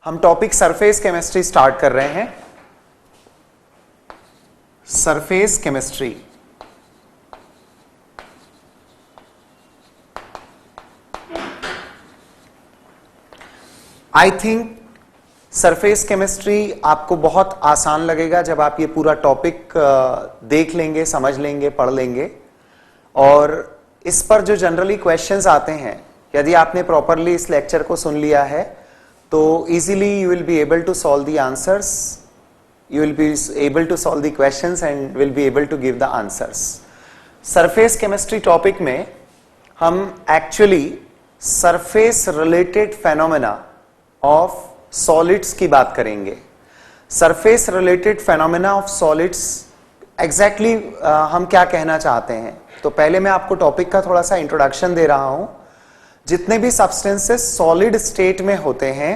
हम topic surface chemistry start कर रहे हैं। Surface chemistry I think surface chemistry आपको बहुत आसान लगेगा जब आप ये पूरा टॉपिक देख लेंगे, समझ लेंगे, पढ़ लेंगे। और इस पर जो जनरली क्वेश्चंस आते हैं, यदि आपने प्रॉपरली इस लेक्चर को सुन लिया है तो easily you will be able to solve the answers, you will be able to solve the questions and will be able to give the answers. Surface chemistry topic में हम actually surface related phenomena of solids की बात करेंगे। Surface related phenomena of solids exactly हम क्या कहना चाहते हैं। तो पहले मैं आपको टॉपिक का थोड़ा सा इंट्रोडक्शन दे रहा हूं। जितने भी सब्सटेंसेस सॉलिड स्टेट में होते हैं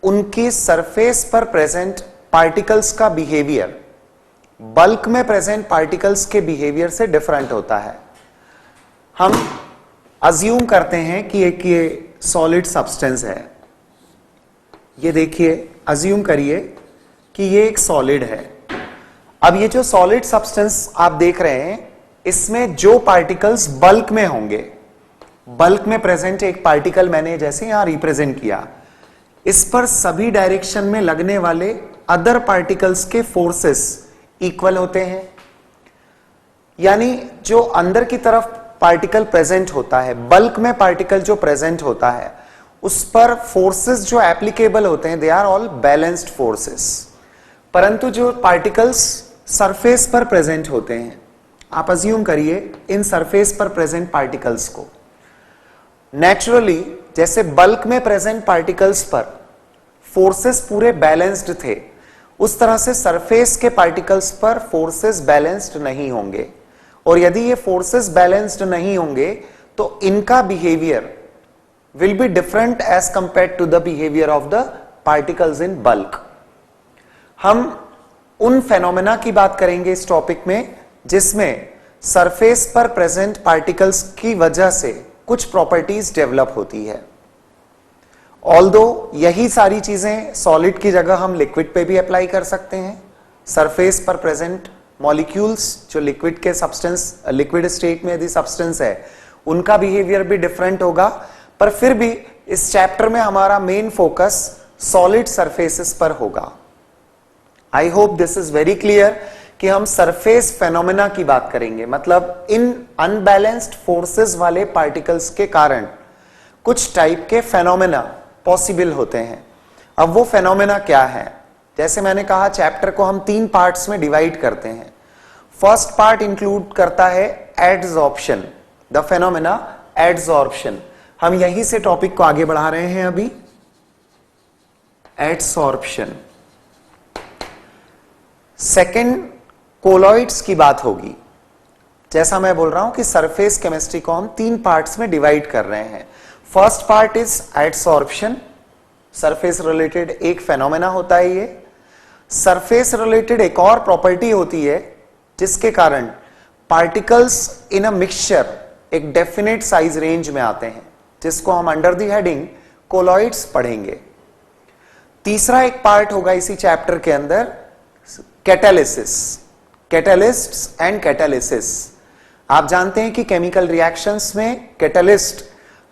उनकी सरफेस पर प्रेजेंट पार्टिकल्स का बिहेवियर बल्क में प्रेजेंट पार्टिकल्स के बिहेवियर से डिफरेंट होता है। हम अज्यूम करते हैं कि एक ये सॉलिड सब्सटेंस है, ये देखिए, अज्यूम करिए कि ये एक सॉलिड है। अब ये जो सॉलिड सब्सटेंस आप देख रहे हैं इसमें जो पार्टिकल्स बल्क में होंगे, बल्क में प्रेजेंट एक पार्टिकल मैंने जैसे यहां रिप्रेजेंट किया, इस पर सभी डायरेक्शन में लगने वाले अदर पार्टिकल्स के फोर्सेस इक्वल होते हैं। यानी जो अंदर की तरफ पार्टिकल प्रेजेंट होता है, बल्क में पार्टिकल जो प्रेजेंट होता है, उस पर फोर्सेस जो एप्लीकेबल होते हैं they are all balanced forces. परंतु जो पार्टिकल्स सरफेस पर प्रेजेंट होते हैं, आप अज्यूम करिए इन सरफेस पर प्रेजेंट पार्टिकल्स को, नेचुरली जैसे बल्क में प्रेजेंट पार्टिकल्स पर फोर्सेस पूरे बैलेंस्ड थे, उस तरह से सरफेस के पार्टिकल्स पर फोर्सेस बैलेंस्ड नहीं होंगे। और यदि ये फोर्सेस बैलेंस्ड नहीं होंगे तो इनका behaviour will be different as compared to the behavior of the particles in bulk। हम उन फेनोमेना की बात करेंगे इस टॉपिक में जिसमें सरफेस पर प्रेजेंट पार्टिकल्स की वजह से कुछ प्रॉपर्टीज डेवलप होती है। ऑल्दो यही सारी चीजें सॉलिड की जगह हम लिक्विड पे भी अप्लाई कर सकते हैं। सरफेस पर प्रेजेंट मॉलिक्यूल्स जो लिक्विड के सब्सटेंस, लिक्विड स्टेट में यदि सब्सटेंस है, उनका बिहेवियर भी डिफरेंट होगा। पर फिर भी इस चैप्टर में हमारा मेन फोकस सॉलिड सरफेसेस पर होगा। I hope this is very clear कि हम सरफेस फेनोमेना की बात करेंगे, मतलब इन अनबैलेंस्ड फोर्सेस वाले पार्टिकल्स के कारण कुछ टाइप के फेनोमेना पॉसिबल होते हैं। अब वो फेनोमेना क्या है, जैसे मैंने कहा चैप्टर को हम 3 पार्ट्स में डिवाइड करते हैं। फर्स्ट पार्ट इंक्लूड करता है एडसॉर्प्शन, द फेनोमेना एडसॉर्प्शन। हम यहीं से टॉपिक को आगे बढ़ा रहे हैं अभी। एडसॉर्प्शन। सेकंड कोलॉइड्स की बात होगी। जैसा मैं बोल रहा हूं कि सरफेस केमिस्ट्री को हम 3 पार्ट्स में डिवाइड कर रहे हैं। First part is adsorption, surface related एक फेनोमेना होता है ये। सरफेस रिलेटेड एक और प्रॉपर्टी होती है जिसके कारण पार्टिकल्स इन अ मिक्सचर एक डेफिनेट साइज रेंज में आते हैं, जिसको हम अंडर द हेडिंग कोलॉइड्स पढ़ेंगे। तीसरा एक पार्ट होगा इसी चैप्टर के अंदर कैटालिसिस, कैटालिस्ट्स एंड कैटालिसिस। आप जानते हैं कि केमिकल रिएक्शंस में कैटालिस्ट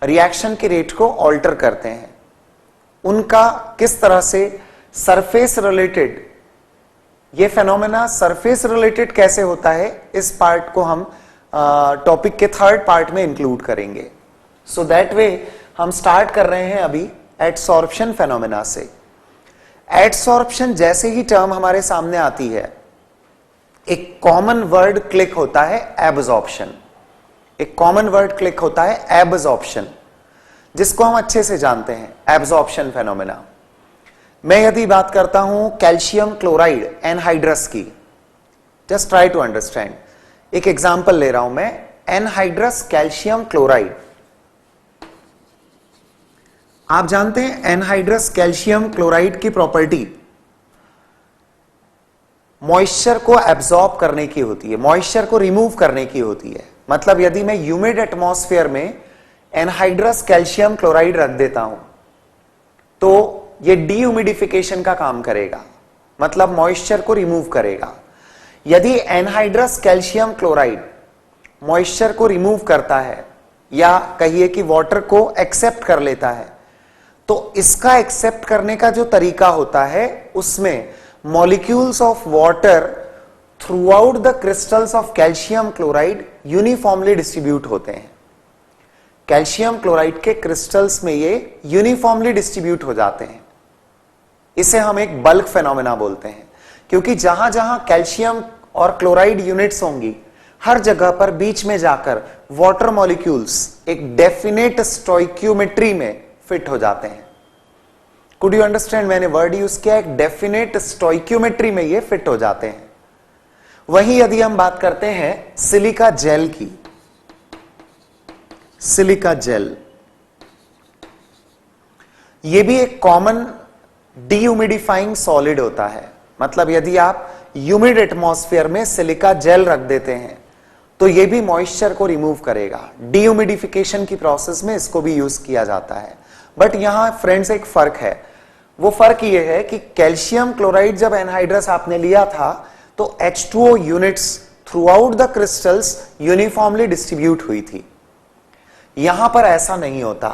रिएक्शन के रेट को ऑल्टर करते हैं। उनका किस तरह से सरफेस रिलेटेड ये फेनोमेना सरफेस रिलेटेड कैसे होता है, इस पार्ट को हम टॉपिक के थर्ड पार्ट में इंक्लूड करेंगे। सो दैट वे हम स्टार्ट कर रहे हैं अभी एडसॉर्प्शन फेनोमेना से। एडसॉर्प्शन जैसे ही टर्म हमारे सामने आती है, एक कॉमन वर्ड क्लिक होता है एब्जॉर्प्शन। एक कॉमन वर्ड क्लिक होता है एब्जॉर्प्शन, जिसको हम अच्छे से जानते हैं, एब्जॉर्प्शन फेनोमेना। मैं यदि बात करता हूं कैल्शियम क्लोराइड एनहाइड्रस की, जस्ट ट्राई टू अंडरस्टैंड। एक एग्जांपल ले रहा हूं मैं, एनहाइड्रस कैल्शियम क्लोराइड। आप जानते हैं एनहाइड्रस कैल्शियम क्लोराइड की प्रॉपर्टी मॉइस्चर को एब्जॉर्ब करने की होती है, मॉइस्चर को रिमूव करने की होती है। मतलब यदि मैं ह्यूमिड एटमॉस्फेयर में एनहाइड्रस कैल्शियम क्लोराइड रख देता हूं तो ये डीह्यूमिडिफिकेशन का काम करेगा, मतलब मॉइस्चर को रिमूव करेगा। यदि एनहाइड्रस कैल्शियम क्लोराइड मॉइस्चर को रिमूव करता है या कहिए कि वाटर को एक्सेप्ट कर लेता है, तो इसका एक्सेप्ट करने का जो तरीका होता है उसमें molecules of water through out the crystals of calcium chloride uniformly distribute होते हैं। कैल्शियम क्लोराइड के क्रिस्टल्स में ये यूनिफॉर्मली डिस्ट्रीब्यूट हो जाते हैं। इसे हम एक बल्क फेनोमेना बोलते हैं, क्योंकि जहां जहां कैल्शियम और क्लोराइड यूनिट्स होंगी हर जगह पर बीच में जाकर वाटर मॉलिक्यूल्स एक डेफिनेट स्टोइक्योमेट्री में फिट हो जाते हैं। कुड यू अंडरस्टैंड, मैंने वर्ड यूज किया, एक डेफिनेट स्टोइक्योमेट्री में ये फिट हो जाते हैं। वहीं यदि हम बात करते हैं सिलिका जेल की, सिलिका जेल ये भी एक कॉमन डीह्यूमिडिफाइंग सॉलिड होता है। मतलब यदि आप ह्यूमिड एटमॉस्फेयर में सिलिका जेल रख देते हैं तो यह भी मॉइस्चर को रिमूव करेगा। डीह्यूमिडिफिकेशन की प्रोसेस में इसको भी यूज किया जाता है। बट यहां फ्रेंड्स एक फर्क है, वो फर्क यह है कि कैल्शियम क्लोराइड जब एनहाइड्रस आपने लिया था तो H2O units through out the crystals uniformly distribute हुई थी। यहां पर ऐसा नहीं होता।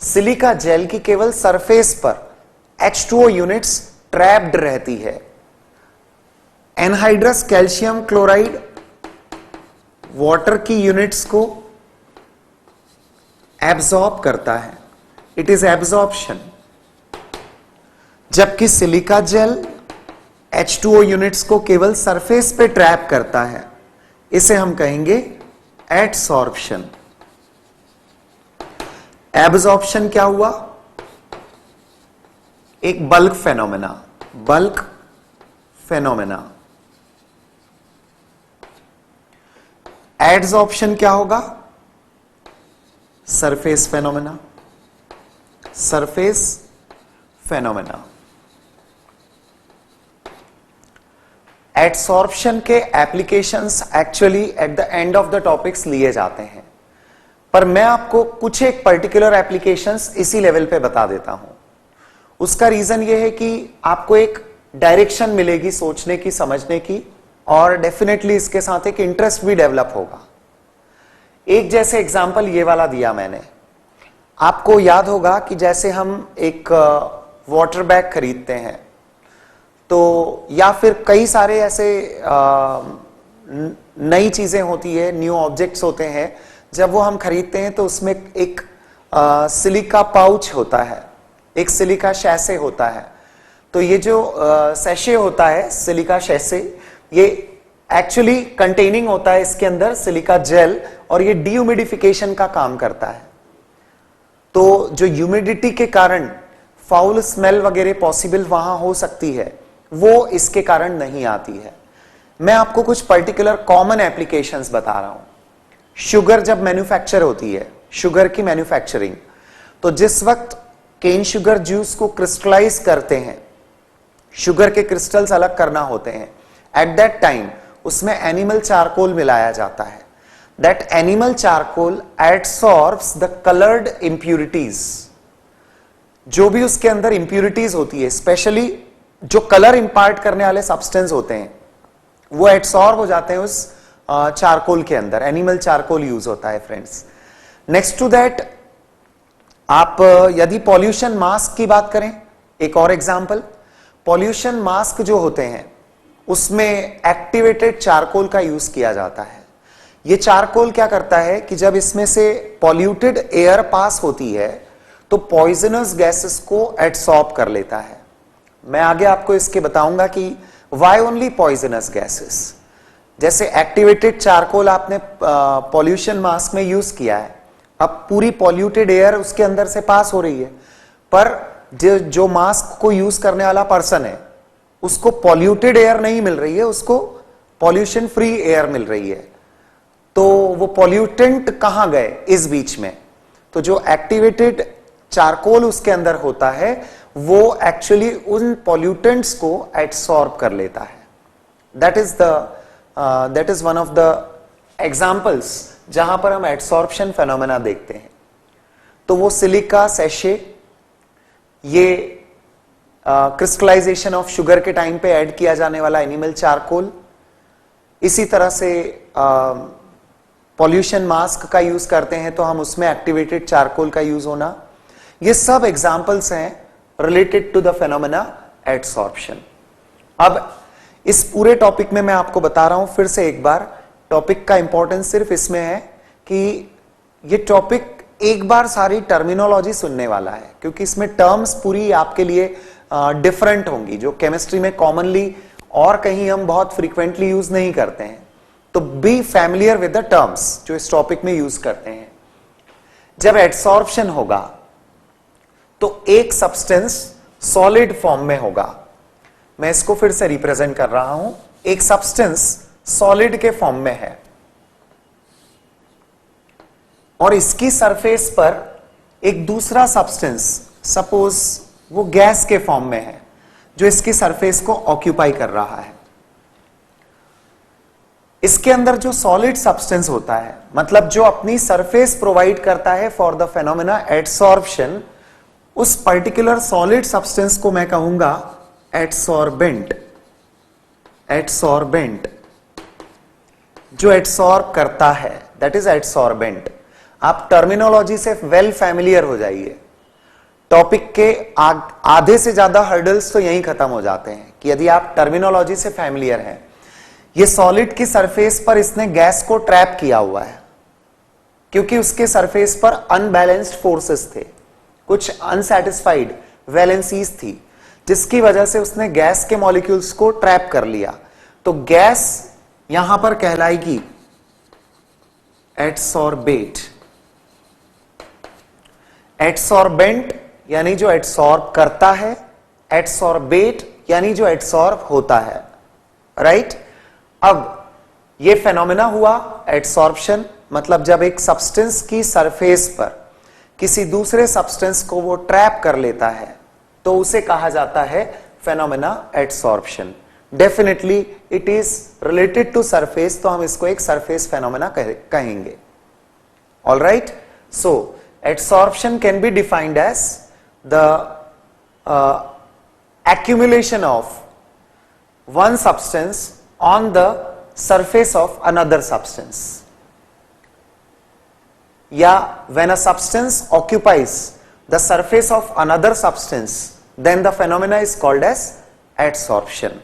सिलिका जेल की केवल सरफेस पर H2O यूनिट्स ट्रैप्ड रहती है। एनहाइड्रस कैल्शियम क्लोराइड वाटर की यूनिट्स को एब्सॉर्ब करता है, इट इज एब्सॉर्प्शन, जबकि सिलिका जेल H2O यूनिट्स को केवल सरफेस पे ट्रैप करता है। इसे हम कहेंगे एडसॉर्प्शन। एब्सॉर्प्शन क्या हुआ? एक bulk phenomena, bulk phenomena. Adsorption क्या होगा? Surface phenomena, surface phenomena. Adsorption के applications actually at the end of the topics लिए जाते हैं, पर मैं आपको कुछ एक पर्टिकुलर एप्लीकेशंस इसी लेवल पे बता देता हूं। उसका रीजन यह है कि आपको एक डायरेक्शन मिलेगी सोचने की, समझने की, और डेफिनेटली इसके साथ एक इंटरेस्ट भी डेवलप होगा। एक जैसे एग्जांपल ये वाला दिया मैंने, आपको याद होगा कि जैसे हम एक वाटर बैग खरीदते हैं तो, या फिर कई सारे ऐसे नई चीजें होती है, न्यू ऑब्जेक्ट्स होते हैं, जब वो हम खरीदते हैं तो उसमें एक सिलिका पाउच होता है, एक सिलिका शैसे होता है। तो ये जो सैशे होता है, सिलिका शैसे, ये एक्चुअली कंटेनिंग होता है इसके अंदर सिलिका जेल, और ये डीह्यूमिडिफिकेशन का काम करता है। तो जो ह्यूमिडिटी के कारण फाउल स्मेल वगैरह पॉसिबल वहां हो सकती है, वो इसके कारण नहीं आती है। मैं आपको कुछ पर्टिकुलर कॉमन एप्लीकेशंस बता रहा हूं। शुगर जब मैन्युफैक्चर होती है, शुगर की मैन्युफैक्चरिंग, तो जिस वक्त केन शुगर जूस को क्रिस्टलाइज करते हैं, शुगर के क्रिस्टल्स अलग करना होते हैं, एट दैट टाइम उसमें एनिमल चारकोल मिलाया जाता है। That animal charcoal adsorbs the coloured impurities. जो भी उसके अंदर इंप्यूरिटीज होती है, स्पेशली जो कलर इंपार्ट करने वाले सब्सटेंस होते हैं, वो एडसॉर्ब हो जाते हैं उस चारकोल के अंदर। एनिमल चारकोल यूज होता है फ्रेंड्स। नेक्स्ट टू दैट, आप यदि पॉल्यूशन मास्क की बात करें, एक और एग्जांपल, पॉल्यूशन मास्क जो होते हैं उसमें एक्टिवेटेड चारकोल का यूज किया जाता है। ये चारकोल क्या करता है कि जब इसमें से पॉल्यूटेड एयर पास होती है तो पॉइजनस गैसेस को एब्सॉर्ब कर लेता है। मैं आगे आपको इसके बताऊंगा कि व्हाई ओनली पॉइजनस गैसेस। जैसे एक्टिवेटेड चारकोल आपने पॉल्यूशन मास्क में यूज किया है, अब पूरी पॉल्यूटेड एयर उसके अंदर से पास हो रही है, पर जो मास्क को यूज करने वाला पर्सन है उसको पॉल्यूटेड एयर नहीं मिल रही है, उसको पॉल्यूशन फ्री एयर मिल रही है। तो वो पॉल्यूटेंट कहां गए इस बीच में? तो जो एक्टिवेटेड चारकोल उसके अंदर होता है वो एक्चुअली उन पॉल्यूटेंट्स को एब्सॉर्ब कर लेता है। That is one of the examples जहां पर हम एब्सॉर्प्शन फेनोमेना देखते हैं। तो वो सिलिका सैशे, ये क्रिस्टलाइजेशन ऑफ शुगर के टाइम पे ऐड किया जाने वाला एनिमल चारकोल, इसी तरह से पॉल्यूशन मास्क का यूज करते हैं तो हम उसमें एक्टिवेटेड चारकोल का यूज होना, ये सब एग्जांपल्स हैं related to the phenomena adsorption. अब इस पूरे टॉपिक में मैं आपको बता रहा हूं फिर से एक बार, टॉपिक का इंपॉर्टेंस सिर्फ इसमें है कि ये टॉपिक एक बार सारी टर्मिनोलॉजी सुनने वाला है, क्योंकि इसमें टर्म्स पूरी आपके लिए डिफरेंट होंगी जो केमिस्ट्री में कॉमनली और कहीं हम बहुत फ्रीक्वेंटली यूज नहीं करते हैं। तो B familiar with the terms जो इस टॉपिक में यूज करते हैं। जब एडसॉर्प्शन होगा तो एक सब्सटेंस सॉलिड फॉर्म में होगा, मैं इसको फिर से रिप्रेजेंट कर रहा हूं, एक सब्सटेंस सॉलिड के फॉर्म में है और इसकी सरफेस पर एक दूसरा सब्सटेंस, सपोज वो गैस के फॉर्म में है, जो इसकी सरफेस को ऑक्यूपाई कर रहा है। इसके अंदर जो सॉलिड सब्सटेंस होता है, मतलब जो अपनी सरफेस प्रोवाइड करता है फॉर द फेनोमेना एडसॉर्प्शन, उस पर्टिकुलर सॉलिड सब्सटेंस को मैं कहूंगा एडसॉर्बेंट। एडसॉर्बेंट जो एडसॉर्ब करता है, दैट इज एडसॉर्बेंट। आप टर्मिनोलॉजी से वेल फैमिलियर हो जाइए। टॉपिक के आधे से ज्यादा हर्डल्स तो यहीं खत्म हो जाते हैं कि यदि आप टर्मिनोलॉजी से फैमिलियर हैं। ये सॉलिड की सरफेस पर इसने गैस को ट्रैप किया हुआ है, क्योंकि उसके सरफेस पर अनबैलेंस्ड फोर्सेस थे, कुछ अनसैटिस्फाइड वैलेंसीज थी, जिसकी वजह से उसने गैस के मॉलिक्यूल्स को ट्रैप कर लिया। तो गैस यहां पर कहलाएगी एडसॉर्बेट। एडसॉर्बेंट यानी जो एडसॉर्ब करता है, एडसॉर्बेट यानी जो एडसॉर्ब होता है, राइट। अब ये फेनोमेना हुआ एडसॉर्प्शन, मतलब जब एक सब्सटेंस की सरफेस पर किसी दूसरे सब्सटेंस को वो ट्रैप कर लेता है तो उसे कहा जाता है phenomena adsorption. Definitely it is related to surface, तो हम इसको एक सरफेस फेनोमेना कहेंगे। All right, so adsorption can be defined as the accumulation of one substance on the surface of another substance, या when a substance occupies the surface of another substance, then the phenomena is called as adsorption.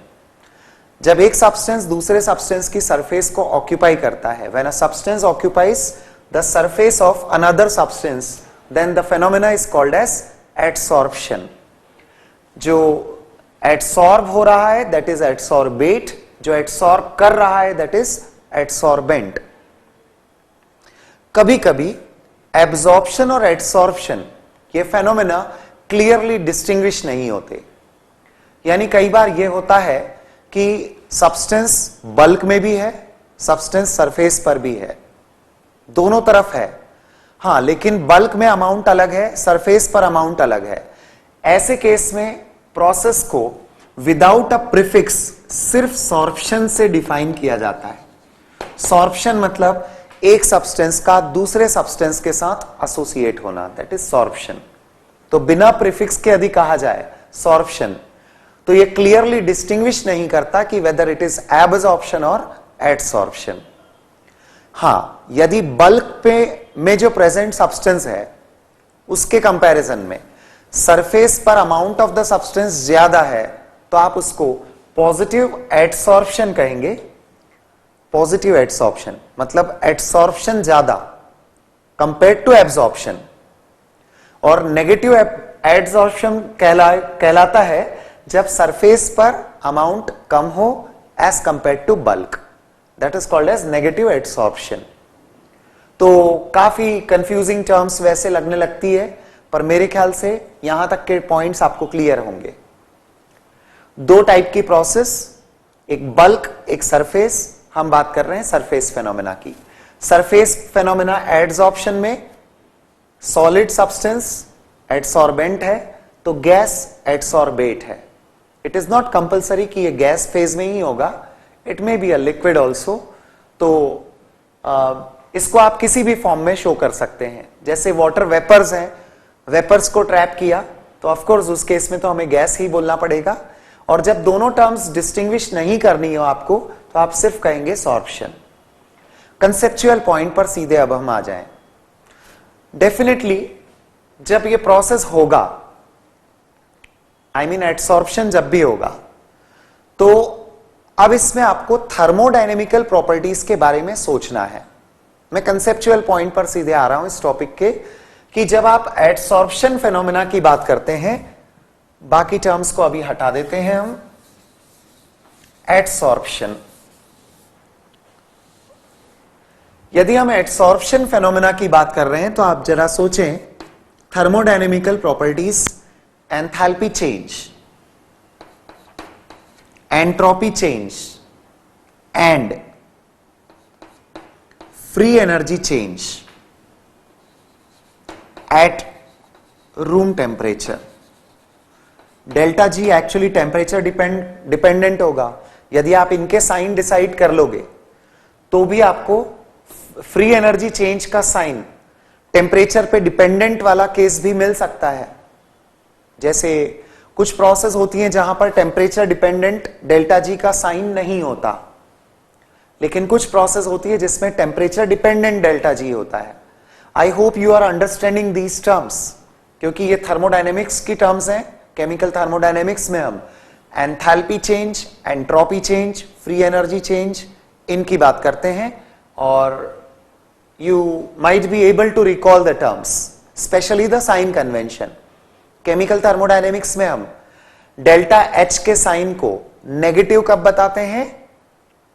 जब एक substance दूसरे substance की surface को occupy करता है, when a substance occupies the surface of another substance, then the phenomena is called as adsorption. जो adsorb हो रहा है that is adsorbate, जो adsorb कर रहा है that is adsorbent. कभी कभी absorption और adsorption ये phenomena clearly distinguish नहीं होते, यानी कई बार ये होता है कि substance bulk में भी है, substance surface पर भी है, दोनों तरफ है, हाँ, लेकिन बल्क में अमाउंट अलग है, सरफेस पर अमाउंट अलग है। ऐसे केस में प्रोसेस को विदाउट अ प्रीफिक्स सिर्फ सॉर्प्शन से डिफाइन किया जाता है। सॉर्प्शन मतलब एक सब्सटेंस का दूसरे सब्सटेंस के साथ एसोसिएट होना, दैट इज सॉर्प्शन। तो बिना प्रीफिक्स के यदि कहा जाए सॉर्प्शन, तो ये क्लियरली डिस्टिंग्विश नहीं करता कि वेदर इट इज एब्जॉर्प्शन और एडसॉर्प्शन। हाँ, यदि बल्क पे में जो प्रेजेंट सब्सटेंस है उसके कंपैरिजन में सरफेस पर अमाउंट ऑफ द सब्सटेंस ज्यादा है, तो आप उसको पॉजिटिव एडसॉर्प्शन कहेंगे। पॉजिटिव एडसॉर्प्शन मतलब एडसॉर्प्शन ज्यादा कंपेयर्ड टू एब्जॉर्प्शन, और नेगेटिव एडसॉर्प्शन कहलाता है जब सरफेस पर अमाउंट कम हो as compared to bulk, that is called as negative adsorption. तो काफी कंफ्यूजिंग टर्म्स वैसे लगने लगती है, पर मेरे ख्याल से यहां तक के पॉइंट्स आपको क्लियर होंगे। दो टाइप की प्रोसेस, एक बल्क एक सरफेस, हम बात कर रहे हैं सरफेस फेनोमेना की। सरफेस फेनोमेना एडसॉर्प्शन में सॉलिड सब्सटेंस एडसॉर्बेंट है तो गैस एडसॉर्बेट है। इट इज नॉट कंपल्सरी कि ये गैस फेज में ही होगा, it may be a liquid also. तो इसको आप किसी भी फॉर्म में शो कर सकते हैं, जैसे वाटर वेपर्स हैं, वेपर्स को ट्रैप किया तो ऑफ कोर्स उस केस में तो हमें गैस ही बोलना पड़ेगा। और जब दोनों टर्म्स डिस्टिंग्विश नहीं करनी हो आपको, तो आप सिर्फ कहेंगे सॉर्प्शन। कंसेप्चुअल पॉइंट पर सीधे अब हम आ जाएं। डेफिनेटली जब ये प्रोसेस होगा, आई मीन एडसॉर्प्शन जब भी होगा, तो अब इसमें आपको थर्मोडायनेमिकल प्रॉपर्टीज के बारे में सोचना है। मैं कंसेप्चुअल पॉइंट पर सीधे आ रहा हूं इस टॉपिक के, कि जब आप एडसॉर्प्शन फेनोमेना की बात करते हैं, बाकी टर्म्स को अभी हटा देते हैं हम। एडसॉर्प्शन, यदि हम एडसॉर्प्शन फेनोमेना की बात कर रहे हैं तो आप जरा सोचें, thermodynamical properties, enthalpy change, entropy change and free energy change at room temperature. Delta G actually temperature dependent होगा। यदि आप इनके साइन डिसाइड कर लोगे तो भी आपको फ्री एनर्जी चेंज का साइन टेम्परेचर पे डिपेंडेंट वाला केस भी मिल सकता है। जैसे कुछ प्रोसेस होती हैं जहां पर टेम्परेचर डिपेंडेंट डेल्टा जी का साइन नहीं होता, लेकिन कुछ प्रोसेस होती है जिसमें टेम्परेचर डिपेंडेंट डेल्टा जी होता है। I hope you are understanding these terms, क्योंकि ये थर्मोडायनेमिक्स की टर्म्स हैं। केमिकल थर्मोडायनेमिक्स में हम enthalpy change, entropy change, free energy change, इनकी बात करते हैं। और you might be able to recall the terms, especially the sign convention. Chemical thermodynamics में हम डेल्टा एच के साइन को नेगेटिव कब बताते हैं?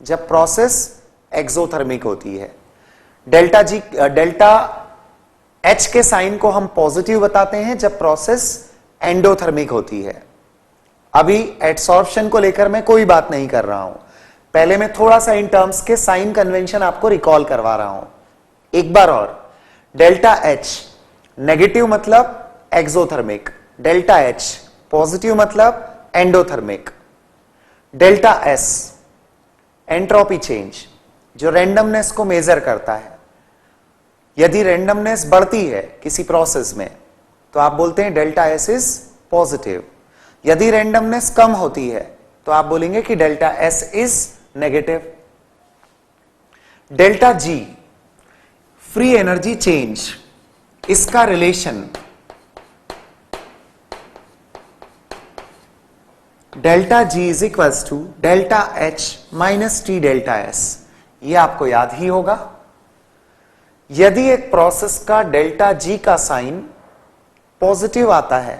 जब प्रोसेस एक्सोथर्मिक होती है। डेल्टा एच के साइन को हम पॉजिटिव बताते हैं जब प्रोसेस एंडोथर्मिक होती है। अभी एडसॉर्प्शन को लेकर मैं कोई बात नहीं कर रहा हूं, पहले मैं थोड़ा सा इन टर्म्स के साइन कन्वेंशन आपको रिकॉल करवा रहा हूं एक बार और। डेल्टा एच नेगेटिव मतलब एक्सोथर्मिक, डेल्टा एच पॉजिटिव मतलब endothermic. Delta S entropy change, जो रैंडमनेस को मेजर करता है। यदि रैंडमनेस बढ़ती है किसी प्रोसेस में तो आप बोलते हैं डेल्टा एस इज पॉजिटिव। यदि रैंडमनेस कम होती है तो आप बोलेंगे कि delta S is negative. Delta G free energy change, इसका relation delta G is equals to delta H minus T delta S. यह आपको याद ही होगा। यदि एक प्रोसेस का डेल्टा जी का साइन पॉजिटिव आता है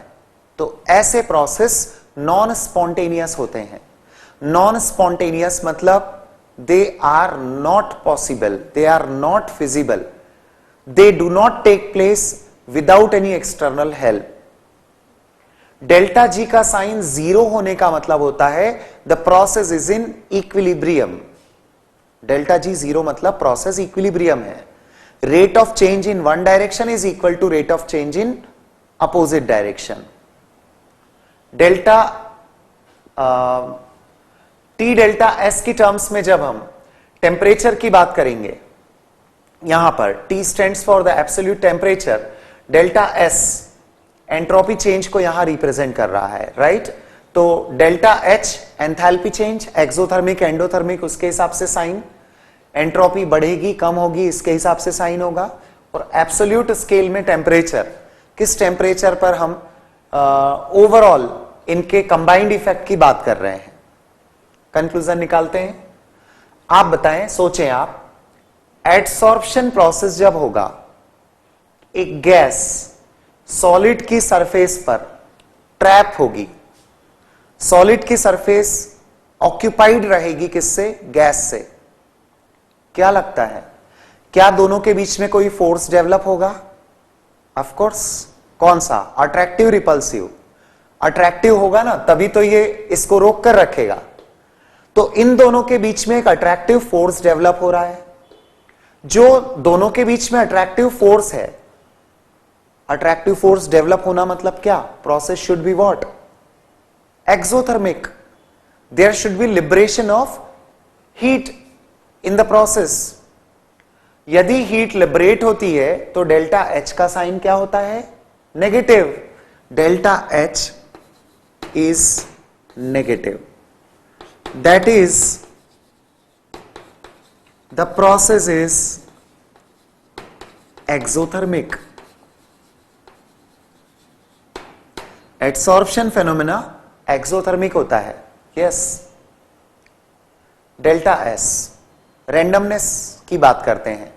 तो ऐसे प्रोसेस नॉन स्पॉन्टेनियस होते हैं। नॉन स्पॉन्टेनियस मतलब they are not possible, they are not feasible, they do not take place without any external help. Delta G का साइन जीरो होने का मतलब होता है the process is in equilibrium. Delta G zero मतलब process equilibrium है। Rate of change in one direction is equal to rate of change in opposite direction. Delta T delta S की terms में जब हम टेम्परेचर की बात करेंगे, यहां पर T stands for the absolute temperature, delta S entropy change को यहां रिप्रेजेंट कर रहा है, राइट? तो delta H enthalpy change, exothermic endothermic, उसके हिसाब से साइन। एंट्रोपी बढ़ेगी कम होगी इसके हिसाब से साइन होगा। और एब्सोल्यूट स्केल में टेम्परेचर, किस टेम्परेचर पर हम ओवरऑल इनके कंबाइंड इफेक्ट की बात कर रहे हैं। कंक्लूजन निकालते हैं। आप बताएं, सोचें आप, एडसॉर्प्शन प्रोसेस जब होगा, एक गैस सॉलिड की सरफेस पर ट्रैप होगी, सॉलिड की सरफेस ऑक्यूपाइड रहेगी किससे? गैस से। क्या लगता है, क्या दोनों के बीच में कोई फोर्स डेवलप होगा? Of course. कौन सा? Attractive, repulsive? अट्रैक्टिव होगा ना, तभी तो ये इसको रोक कर रखेगा। तो इन दोनों के बीच में एक अट्रैक्टिव फोर्स डेवलप हो रहा है। जो दोनों के बीच में अट्रैक्टिव फोर्स है, अट्रैक्टिव फोर्स डेवलप होना मतलब क्या? Process should be what? Exothermic. There should be liberation of heat in the process. यदि हीट लिबरेट होती है तो डेल्टा एच का साइन क्या होता है? Negative. Delta H is negative, that is the process is exothermic. Adsorption phenomena exothermic होता है. यस. डेल्टा एस रैंडमनेस की बात करते हैं.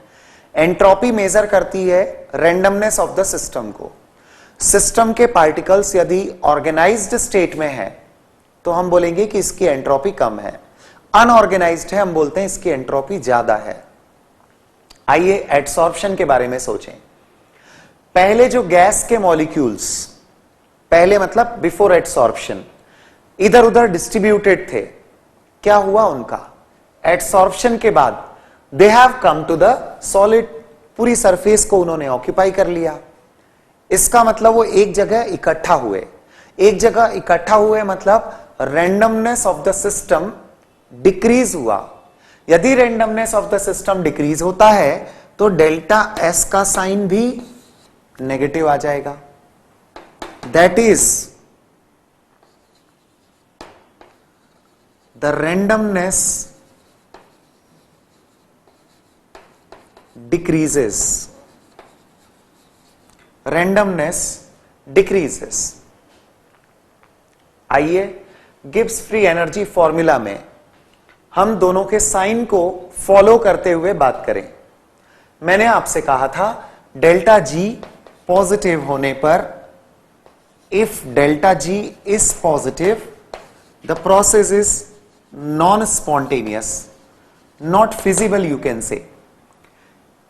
एंट्रोपी मेजर करती है रैंडमनेस ऑफ द सिस्टम को. सिस्टम के पार्टिकल्स यदि ऑर्गेनाइज्ड स्टेट में है तो हम बोलेंगे कि इसकी एंट्रोपी कम है. अनऑर्गेनाइज्ड है, हम बोलते हैं इसकी एंट्रोपी ज्यादा है. आइए एडसॉर्प्शन के बारे में सोचें. पहले जो गैस के मॉलिक्यूल्स, पहले मतलब बिफोर एडसॉर्प्शन, इधर उधर डिस्ट्रीब्यूटेड थे, क्या हुआ उनका? एडसॉर्प्शन के बाद they have come to the solid. पूरी सरफेस को उन्होंने ऑक्यूपाई कर लिया. इसका मतलब वो एक जगह इकट्ठा हुए. एक जगह इकट्ठा हुए मतलब randomness of the system decrease हुआ. यदि randomness of the system decrease होता है तो डेल्टा एस का साइन भी नेगेटिव आ जाएगा. That is the randomness decreases. Randomness decreases. आइए गिब्स फ्री एनर्जी फॉर्मूला में हम दोनों के साइन को फॉलो करते हुए बात करें. मैंने आपसे कहा था डेल्टा जी पॉजिटिव होने पर, if delta G is positive the process is non spontaneous, not feasible you can say.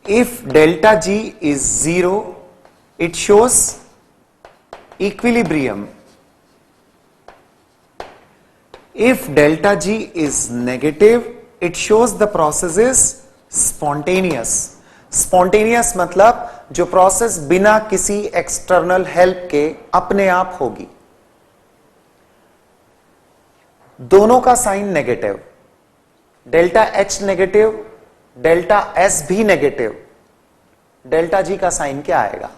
If delta G is zero it shows equilibrium. If delta G is negative, it shows the process is spontaneous. Spontaneous मतलब जो process बिना किसी external help के अपने आप होगी. दोनों का sign negative. Delta H negative, delta S भी नेगेटिव. डेल्टा G का साइन क्या आएगा?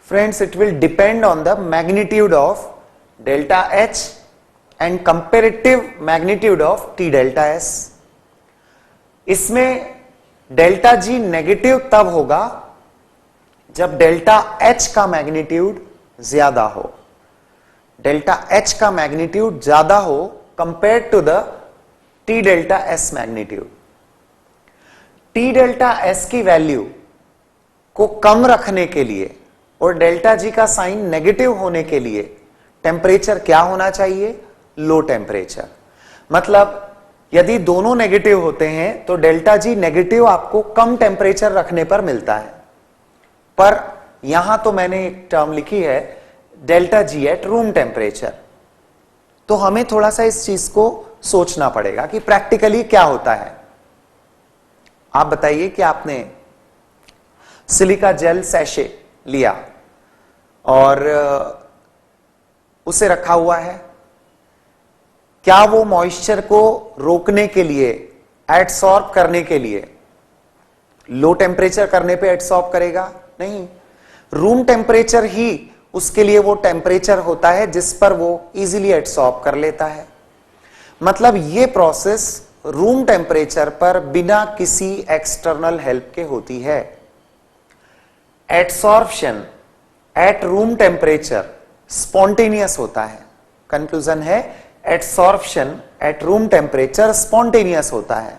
Friends, it will depend on the magnitude of delta H and comparative magnitude of T delta S. इसमें डेल्टा जी नेगेटिव तब होगा जब delta H का magnitude ज्यादा हो. डेल्टा एच का मैग्नीट्यूड ज्यादा हो compare to the T delta S magnitude. T delta S की वैल्यू को कम रखने के लिए और डेल्टा जी का साइन नेगेटिव होने के लिए टेम्परेचर क्या होना चाहिए? Low temperature. मतलब यदि दोनों नेगेटिव होते हैं तो डेल्टा जी नेगेटिव आपको कम टेम्परेचर रखने पर मिलता है. पर यहां तो मैंने एक टर्म लिखी है delta G at room temperature. तो हमें थोड़ा सा इस चीज को सोचना पड़ेगा कि प्रैक्टिकली क्या होता है. आप बताइए कि आपने सिलिका जेल सैशे लिया और उसे रखा हुआ है. क्या वो मॉइस्चर को रोकने के लिए, एडसॉर्ब करने के लिए लो टेम्परेचर करने पे एडसॉर्ब करेगा? नहीं. रूम टेम्परेचर ही उसके लिए वो टेम्परेचर होता है जिस पर वो इजीली एडसॉर्ब कर लेता है. मतलब ये प्रोसेस रूम टेम्परेचर पर बिना किसी एक्सटर्नल हेल्प के होती है. Adsorption eight room temperature spontaneous होता है. कंक्लूजन है adsorption eight room temperature spontaneous होता है.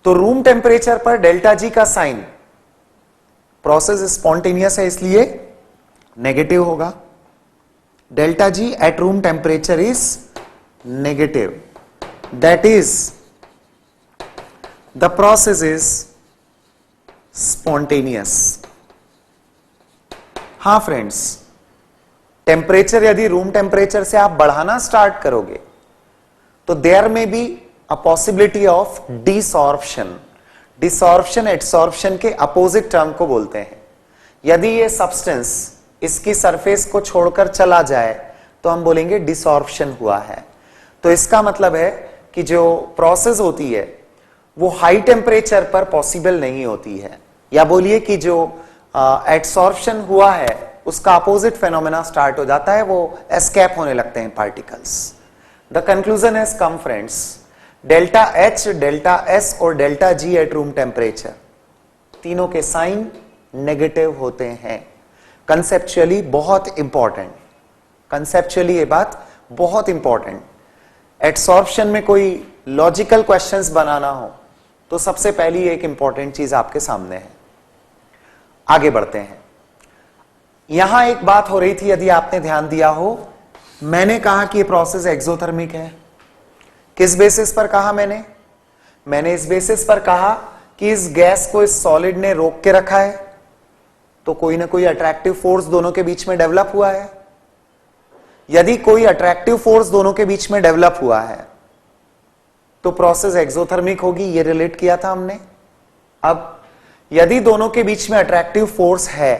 तो रूम टेम्परेचर पर डेल्टा जी का साइन, प्रोसेस स्पॉन्टेनियस है इसलिए नेगेटिव होगा. Delta G at room temperature is negative. That is the process is spontaneous. हां फ्रेंड्स, टेम्परेचर यदि रूम टेम्परेचर से आप बढ़ाना स्टार्ट करोगे तो देयर में be a possibility of desorption. Desorption adsorption के अपोजिट टर्म को बोलते हैं. यदि ये सब्सटेंस इसकी सरफेस को छोड़कर चला जाए तो हम बोलेंगे डिसॉर्प्शन हुआ है. तो इसका मतलब है कि जो प्रोसेस होती है वो हाई टेम्परेचर पर पॉसिबल नहीं होती है. या बोलिए कि जो एडसॉर्प्शन हुआ है उसका अपोजिट फेनोमेना स्टार्ट हो जाता है, वो एस्केप होने लगते हैं particles. The conclusion has come friends, delta H, delta S और delta G at room temperature तीनों के साइन नेगेटिव होते हैं। कंसेप्चुअली बहुत इंपॉर्टेंट, कंसेप्चुअली ये बात बहुत इंपॉर्टेंट। एडसॉर्प्शन में कोई लॉजिकल क्वेश्चंस बनाना हो तो सबसे पहली एक इंपॉर्टेंट चीज आपके सामने है। आगे बढ़ते हैं। यहां एक बात हो रही थी, यदि आपने ध्यान दिया हो, मैंने कहा कि ये प्रोसेस एक्सोथर्मिक है। किस बेसिस पर कहा मैंने इस बेसिस पर कहा कि इस गैस को इस सॉलिड ने रोक के रखा है, तो कोई ना कोई अट्रैक्टिव फोर्स दोनों के बीच में डेवलप हुआ है। यदि कोई अट्रैक्टिव फोर्स दोनों के बीच में डेवलप हुआ है तो प्रोसेस एक्सोथर्मिक होगी, ये रिलेट किया था हमने। अब यदि दोनों के बीच में अट्रैक्टिव फोर्स है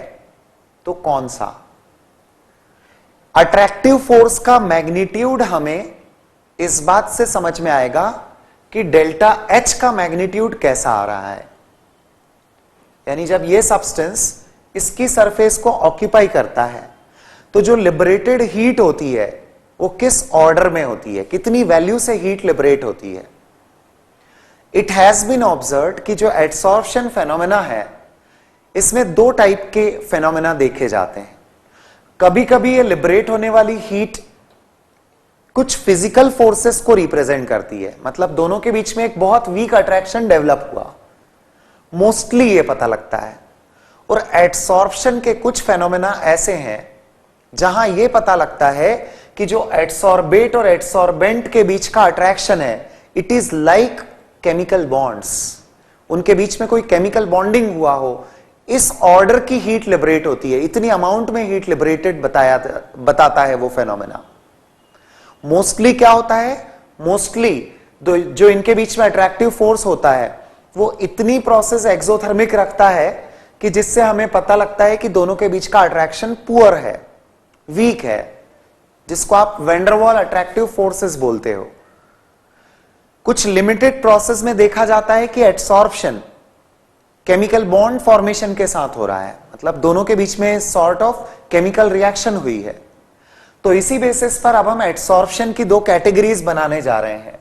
तो कौन सा? अट्रैक्टिव फोर्स का मैग्नीट्यूड हमें इस बात से समझ में आएगा कि डेल्टा एच का मैग्नीट्यूड कैसा आ रहा है। यानी जब यह सब्सटेंस इसकी सरफेस को ऑक्यूपाई करता है तो जो लिबरेटेड हीट होती है वो किस ऑर्डर में होती है, कितनी वैल्यू से हीट लिबरेट होती है। इट हैज बीन ऑब्जर्व्ड कि जो एडसॉर्प्शन फेनोमेना है इसमें दो टाइप के फेनोमेना देखे जाते हैं। कभी कभी ये लिबरेट होने वाली हीट कुछ फिजिकल फोर्सेस को रिप्रेजेंट करती है, मतलब दोनों के बीच में एक बहुत वीक अट्रैक्शन डेवलप हुआ, मोस्टली ये पता लगता है। और एडसॉर्प्शन के कुछ फेनोमेना ऐसे हैं जहां यह पता लगता है कि जो एडसॉर्बेट और एडसॉर्बेंट के बीच का अट्रैक्शन है, it is like chemical bonds, उनके बीच में कोई केमिकल बॉन्डिंग हुआ हो, इस ऑर्डर की हीट लिबरेट होती है, इतनी अमाउंट में हीट लिबरेटेड बताता है वो फेनोमेना। मोस्टली क्या होता है, मोस्टली जो इनके बीच में अट्रैक्टिव फोर्स होता है वो इतनी प्रोसेस एक्सोथर्मिक रखता है कि जिससे हमें पता लगता है कि दोनों के बीच का अट्रैक्शन पुअर है, वीक है, जिसको आप वेंडरवॉल अट्रैक्टिव फोर्सेस बोलते हो। कुछ लिमिटेड प्रोसेस में देखा जाता है कि एडसॉर्प्शन केमिकल बॉन्ड फॉर्मेशन के साथ हो रहा है, मतलब दोनों के बीच में सॉर्ट ऑफ केमिकल रिएक्शन हुई है। तो इसी बेसिस पर अब हम एडसॉर्प्शन की दो कैटेगरीज बनाने जा रहे हैं।